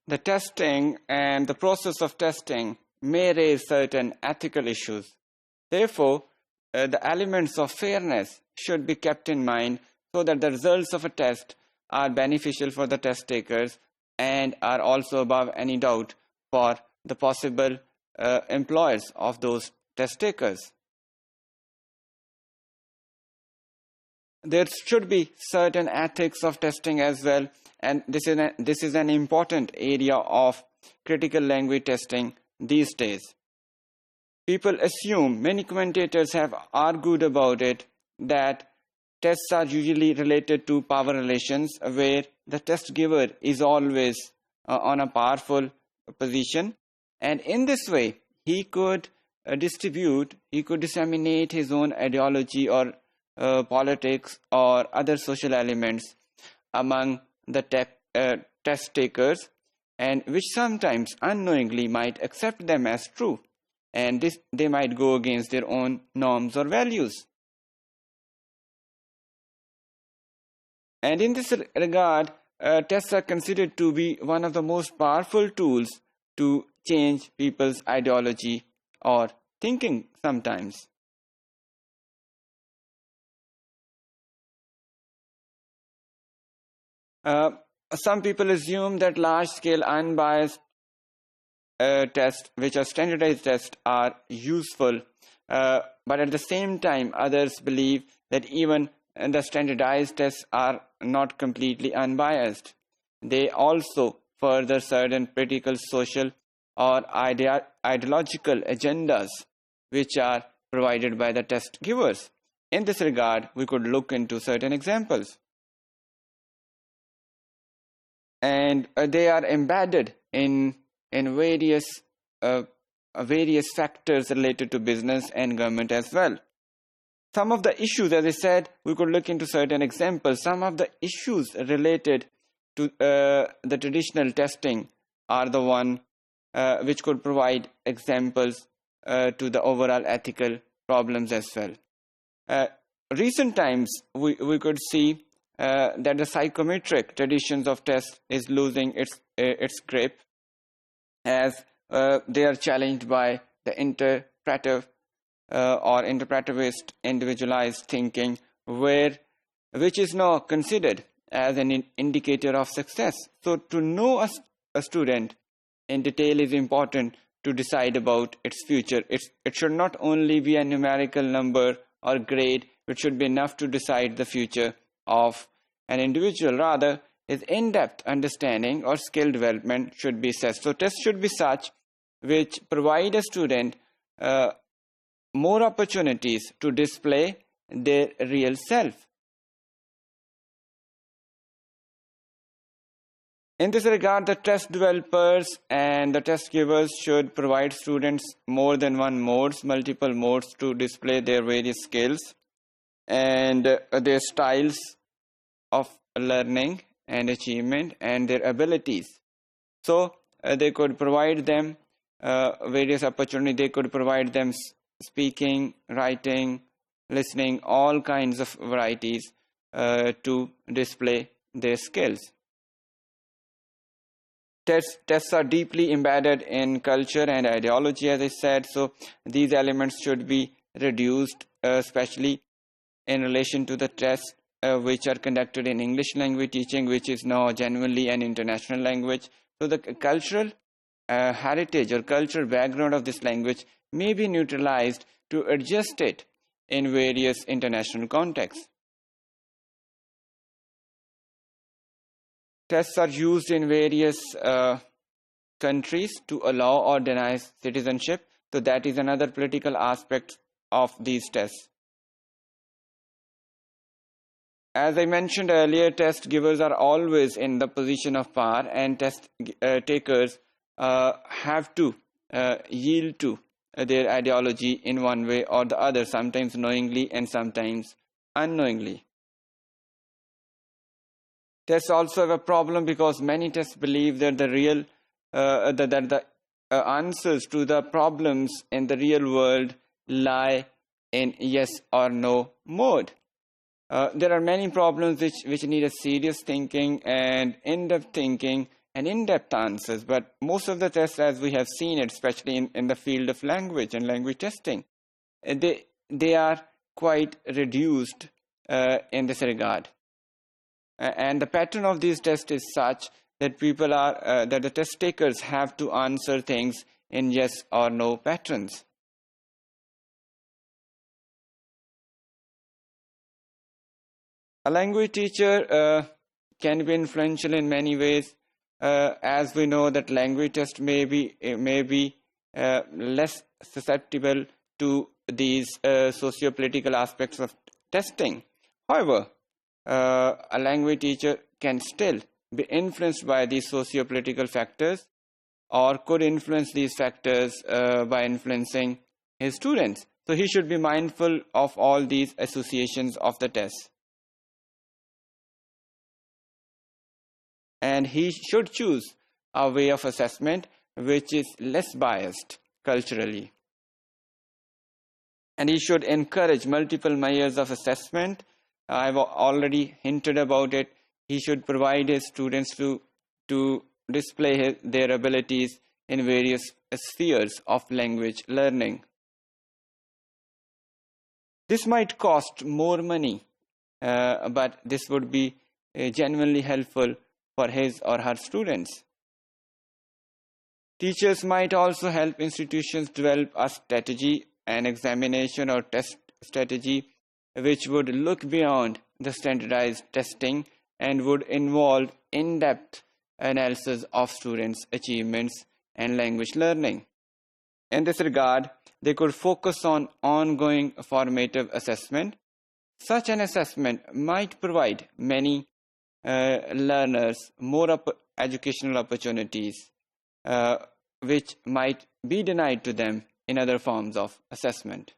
the testing and the process of testing may raise certain ethical issues. Therefore, the elements of fairness should be kept in mind so that the results of a test are beneficial for the test takers and are also above any doubt for the possible employers of those test takers. There should be certain ethics of testing as well, and this is an important area of critical language testing these days. People assume, many commentators have argued about it, that tests are usually related to power relations where the test giver is always on a powerful position, and in this way he could disseminate his own ideology or politics or other social elements among the test takers, and which sometimes unknowingly might accept them as true, and they might go against their own norms or values. And in this regard, tests are considered to be one of the most powerful tools to change people's ideology or thinking sometimes. Some people assume that large-scale unbiased tests, which are standardized tests, are useful. But at the same time, others believe that even the standardized tests are not completely unbiased. They also further certain political, social, or ideological agendas which are provided by the test givers. In this regard, we could look into certain examples. And they are embedded in various factors related to business and government as well. Some of the issues, as I said, we could look into certain examples. Some of the issues related to the traditional testing are the one which could provide examples to the overall ethical problems as well. Recent times, we could see that the psychometric traditions of tests is losing its grip, as they are challenged by the interpretive or interpretivist individualized thinking, which is now considered as an indicator of success. So to know a student in detail is important to decide about its future. It should not only be a numerical number or grade, which should be enough to decide the future of an individual. Rather, his in-depth understanding or skill development should be assessed. So tests should be such which provide a student more opportunities to display their real self. In this regard, the test developers and the test givers should provide students more than multiple modes to display their various skills and their styles of learning and achievement and their abilities. So they could provide them various opportunities. They could provide them speaking, writing, listening, all kinds of varieties to display their skills. Tests are deeply embedded in culture and ideology, as I said, so these elements should be reduced, especially in relation to the tests which are conducted in English language teaching, which is now genuinely an international language. So the cultural heritage or cultural background of this language may be neutralized to adjust it in various international contexts. Tests are used in various countries to allow or deny citizenship. So that is another political aspect of these tests. As I mentioned earlier, test givers are always in the position of power, and test takers have to yield to their ideology in one way or the other, sometimes knowingly and sometimes unknowingly. Tests also have a problem because many tests believe that the answers to the problems in the real world lie in yes or no mode. There are many problems which need a serious thinking and in-depth thinking and in-depth answers, but most of the tests, as we have seen it, especially in the field of language and language testing, they are quite reduced in this regard. And the pattern of these tests is such that that the test takers have to answer things in yes or no patterns. A language teacher can be influential in many ways, as we know that language test may be less susceptible to these sociopolitical aspects of testing. However, a language teacher can still be influenced by these sociopolitical factors, or could influence these factors by influencing his students. So he should be mindful of all these associations of the test. And he should choose a way of assessment which is less biased culturally. And he should encourage multiple measures of assessment. I've already hinted about it. He should provide his students to display their abilities in various spheres of language learning. This might cost more money, but this would be genuinely helpful for his or her students. Teachers might also help institutions develop a strategy, an examination or test strategy, which would look beyond the standardized testing and would involve in-depth analysis of students' achievements and language learning. In this regard, they could focus on ongoing formative assessment. Such an assessment might provide many learners more educational opportunities, which might be denied to them in other forms of assessment.